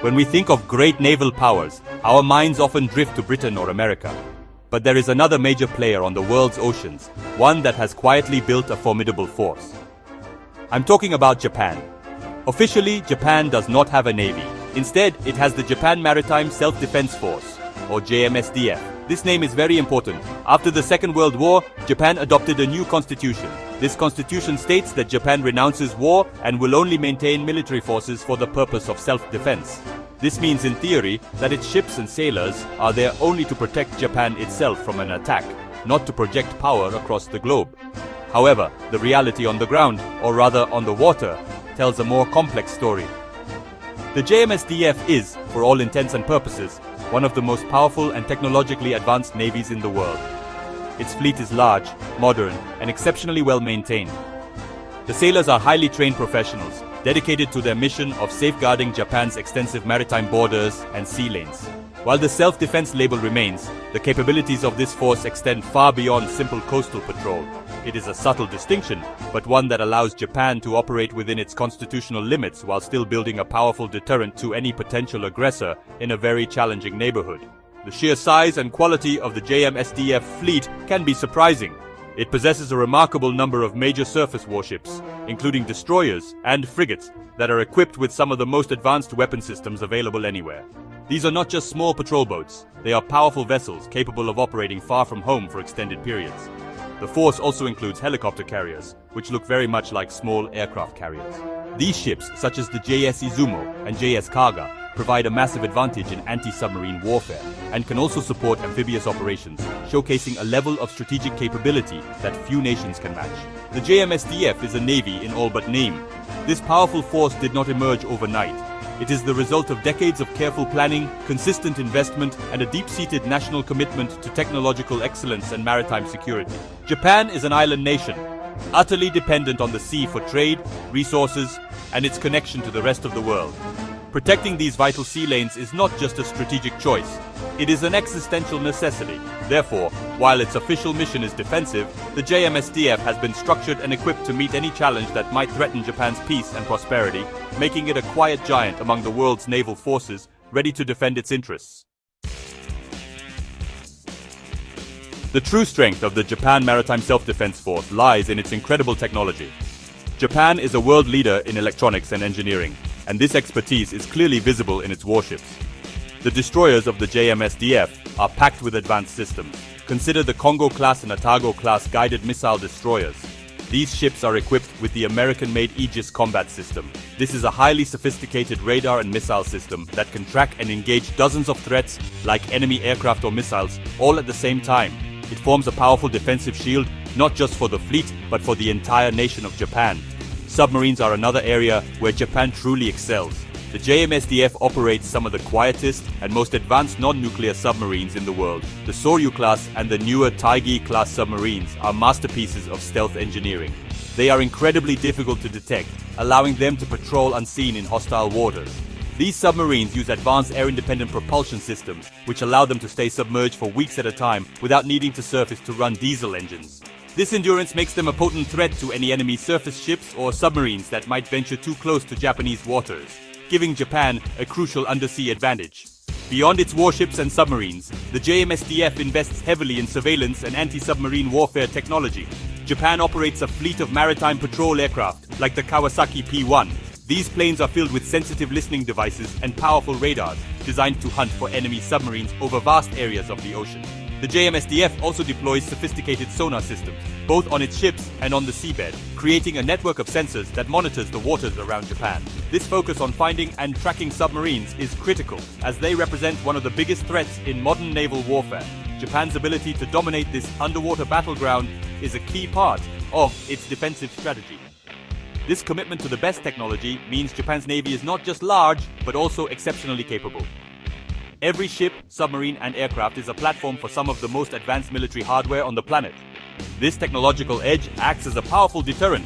When we think of great naval powers, our minds often drift to Britain or America. But there is another major player on the world's oceans, one that has quietly built a formidable force. I'm talking about Japan. Officially, Japan does not have a navy. Instead, it has the Japan Maritime Self-Defense Force, or JMSDF. This name is very important. After the Second World War, Japan adopted a new constitution. This constitution states that Japan renounces war and will only maintain military forces for the purpose of self-defense. This means, in theory, that its ships and sailors are there only to protect Japan itself from an attack, not to project power across the globe. However, the reality on the ground, or rather on the water, tells a more complex story. The JMSDF is, for all intents and purposes, one of the most powerful and technologically advanced navies in the world. Its fleet is large, modern, and exceptionally well maintained. The sailors are highly trained professionals, dedicated to their mission of safeguarding Japan's extensive maritime borders and sea lanes. While the self-defense label remains, the capabilities of this force extend far beyond simple coastal patrol. It is a subtle distinction, but one that allows Japan to operate within its constitutional limits while still building a powerful deterrent to any potential aggressor in a very challenging neighborhood. The sheer size and quality of the JMSDF fleet can be surprising. It possesses a remarkable number of major surface warships, including destroyers and frigates that are equipped with some of the most advanced weapon systems available anywhere. These are not just small patrol boats, they are powerful vessels capable of operating far from home for extended periods. The force also includes helicopter carriers, which look very much like small aircraft carriers. These ships, such as the JS Izumo and JS Kaga, provide a massive advantage in anti-submarine warfare and can also support amphibious operations, showcasing a level of strategic capability that few nations can match. The JMSDF is a navy in all but name. This powerful force did not emerge overnight. It is the result of decades of careful planning, consistent investment, and a deep-seated national commitment to technological excellence and maritime security. Japan is an island nation, utterly dependent on the sea for trade, resources, and its connection to the rest of the world. Protecting these vital sea lanes is not just a strategic choice, it is an existential necessity. Therefore, while its official mission is defensive, the JMSDF has been structured and equipped to meet any challenge that might threaten Japan's peace and prosperity, making it a quiet giant among the world's naval forces, ready to defend its interests. The true strength of the Japan Maritime Self-Defense Force lies in its incredible technology. Japan is a world leader in electronics and engineering, and this expertise is clearly visible in its warships. The destroyers of the JMSDF are packed with advanced systems. Consider the Kongo-class and Atago-class guided missile destroyers. These ships are equipped with the American-made Aegis combat system. This is a highly sophisticated radar and missile system that can track and engage dozens of threats like enemy aircraft or missiles, all at the same time. It forms a powerful defensive shield, not just for the fleet, but for the entire nation of Japan. Submarines are another area where Japan truly excels. The JMSDF operates some of the quietest and most advanced non-nuclear submarines in the world. The Soryu-class and the newer Taigi-class submarines are masterpieces of stealth engineering. They are incredibly difficult to detect, allowing them to patrol unseen in hostile waters. These submarines use advanced air-independent propulsion systems, which allow them to stay submerged for weeks at a time without needing to surface to run diesel engines. This endurance makes them a potent threat to any enemy surface ships or submarines that might venture too close to Japanese waters, giving Japan a crucial undersea advantage. Beyond its warships and submarines, the JMSDF invests heavily in surveillance and anti-submarine warfare technology. Japan operates a fleet of maritime patrol aircraft, like the Kawasaki P-1. These planes are filled with sensitive listening devices and powerful radars, designed to hunt for enemy submarines over vast areas of the ocean. The JMSDF also deploys sophisticated sonar systems, both on its ships and on the seabed, creating a network of sensors that monitors the waters around Japan. This focus on finding and tracking submarines is critical, as they represent one of the biggest threats in modern naval warfare. Japan's ability to dominate this underwater battleground is a key part of its defensive strategy. This commitment to the best technology means Japan's navy is not just large, but also exceptionally capable. Every ship, submarine, and aircraft is a platform for some of the most advanced military hardware on the planet. This technological edge acts as a powerful deterrent.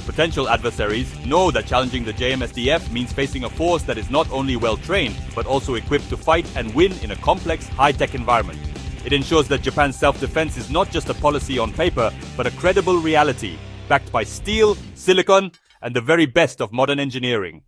Potential adversaries know that challenging the JMSDF means facing a force that is not only well-trained, but also equipped to fight and win in a complex, high-tech environment. It ensures that Japan's self-defense is not just a policy on paper, but a credible reality, backed by steel, silicon, and the very best of modern engineering.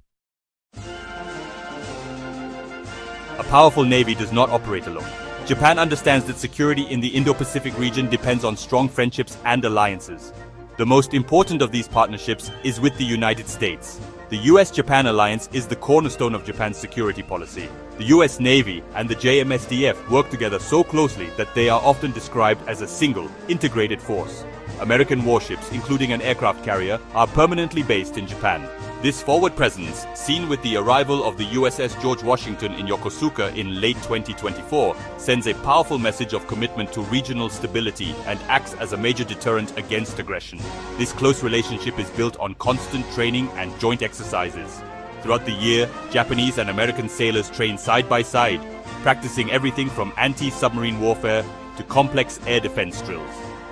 a powerful navy does not operate alone. Japan understands that security in the Indo-Pacific region depends on strong friendships and alliances. The most important of these partnerships is with the United States. The US-Japan alliance is the cornerstone of Japan's security policy. The US Navy and the JMSDF work together so closely that they are often described as a single, integrated force. American warships, including an aircraft carrier, are permanently based in Japan. This forward presence, seen with the arrival of the USS George Washington in Yokosuka in late 2024, sends a powerful message of commitment to regional stability and acts as a major deterrent against aggression. This close relationship is built on constant training and joint exercises. Throughout the year, Japanese and American sailors train side by side, practicing everything from anti-submarine warfare to complex air defense drills.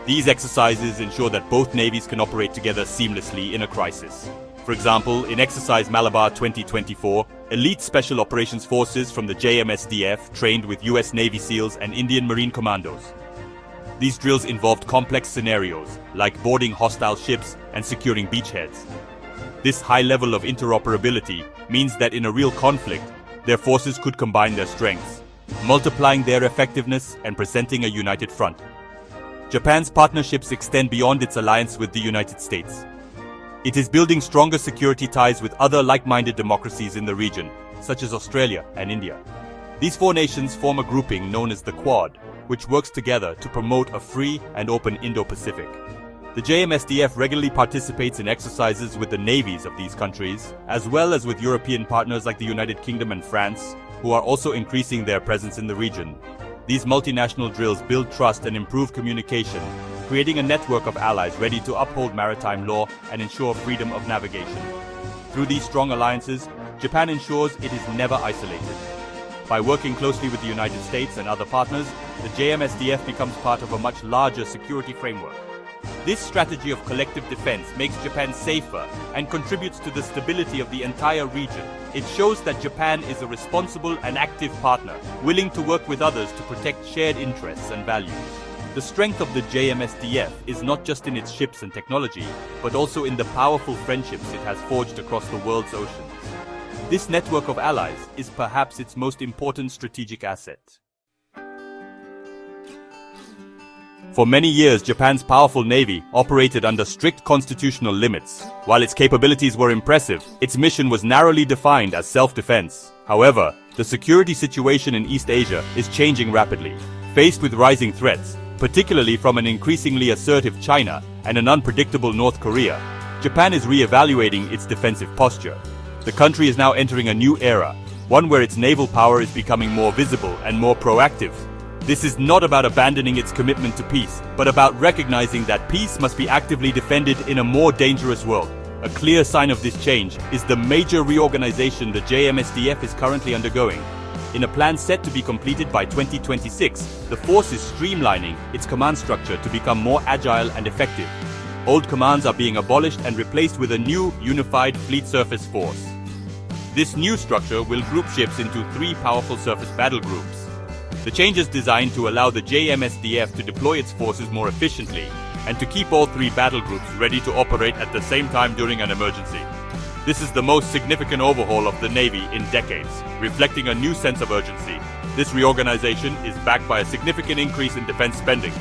These exercises ensure that both navies can operate together seamlessly in a crisis. For example, in Exercise Malabar 2024, elite Special Operations Forces from the JMSDF trained with US Navy SEALs and Indian Marine Commandos. These drills involved complex scenarios, like boarding hostile ships and securing beachheads. This high level of interoperability means that in a real conflict, their forces could combine their strengths, multiplying their effectiveness and presenting a united front. Japan's partnerships extend beyond its alliance with the United States. It is building stronger security ties with other like-minded democracies in the region, such as Australia and India. These four nations form a grouping known as the Quad, which works together to promote a free and open Indo-Pacific. The JMSDF regularly participates in exercises with the navies of these countries, as well as with European partners like the United Kingdom and France, who are also increasing their presence in the region. These multinational drills build trust and improve communication, creating a network of allies ready to uphold maritime law and ensure freedom of navigation. Through these strong alliances, Japan ensures it is never isolated. By working closely with the United States and other partners, the JMSDF becomes part of a much larger security framework. This strategy of collective defense makes Japan safer and contributes to the stability of the entire region. It shows that Japan is a responsible and active partner, willing to work with others to protect shared interests and values. The strength of the JMSDF is not just in its ships and technology, but also in the powerful friendships it has forged across the world's oceans. This network of allies is perhaps its most important strategic asset. For many years, Japan's powerful navy operated under strict constitutional limits. While its capabilities were impressive, its mission was narrowly defined as self-defense. However, the security situation in East Asia is changing rapidly. Faced with rising threats, particularly from an increasingly assertive China and an unpredictable North Korea, Japan is re-evaluating its defensive posture. The country is now entering a new era, one where its naval power is becoming more visible and more proactive. This is not about abandoning its commitment to peace, but about recognizing that peace must be actively defended in a more dangerous world. A clear sign of this change is the major reorganization the JMSDF is currently undergoing. In a plan set to be completed by 2026, the force is streamlining its command structure to become more agile and effective. Old commands are being abolished and replaced with a new, unified fleet surface force. This new structure will group ships into 3 powerful surface battle groups. The change is designed to allow the JMSDF to deploy its forces more efficiently and to keep all 3 battle groups ready to operate at the same time during an emergency. This is the most significant overhaul of the Navy in decades, reflecting a new sense of urgency. This reorganization is backed by a significant increase in defense spending.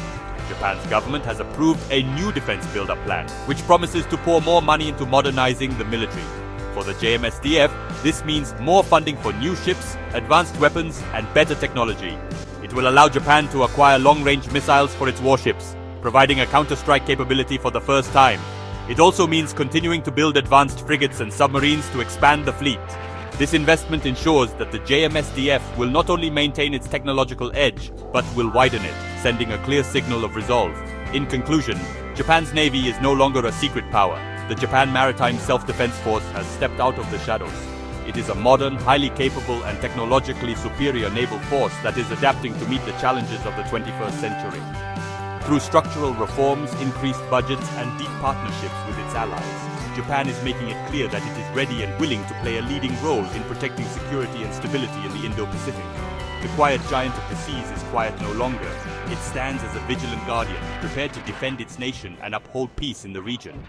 Japan's government has approved a new defense build-up plan, which promises to pour more money into modernizing the military. For the JMSDF, this means more funding for new ships, advanced weapons, and better technology. It will allow Japan to acquire long-range missiles for its warships, providing a counter-strike capability for the first time. It also means continuing to build advanced frigates and submarines to expand the fleet. This investment ensures that the JMSDF will not only maintain its technological edge, but will widen it, sending a clear signal of resolve. In conclusion, Japan's navy is no longer a secret power. The Japan Maritime Self-Defense Force has stepped out of the shadows. It is a modern, highly capable, and technologically superior naval force that is adapting to meet the challenges of the 21st century. Through structural reforms, increased budgets, and deep partnerships with its allies, Japan is making it clear that it is ready and willing to play a leading role in protecting security and stability in the Indo-Pacific. The quiet giant of the seas is quiet no longer. It stands as a vigilant guardian, prepared to defend its nation and uphold peace in the region.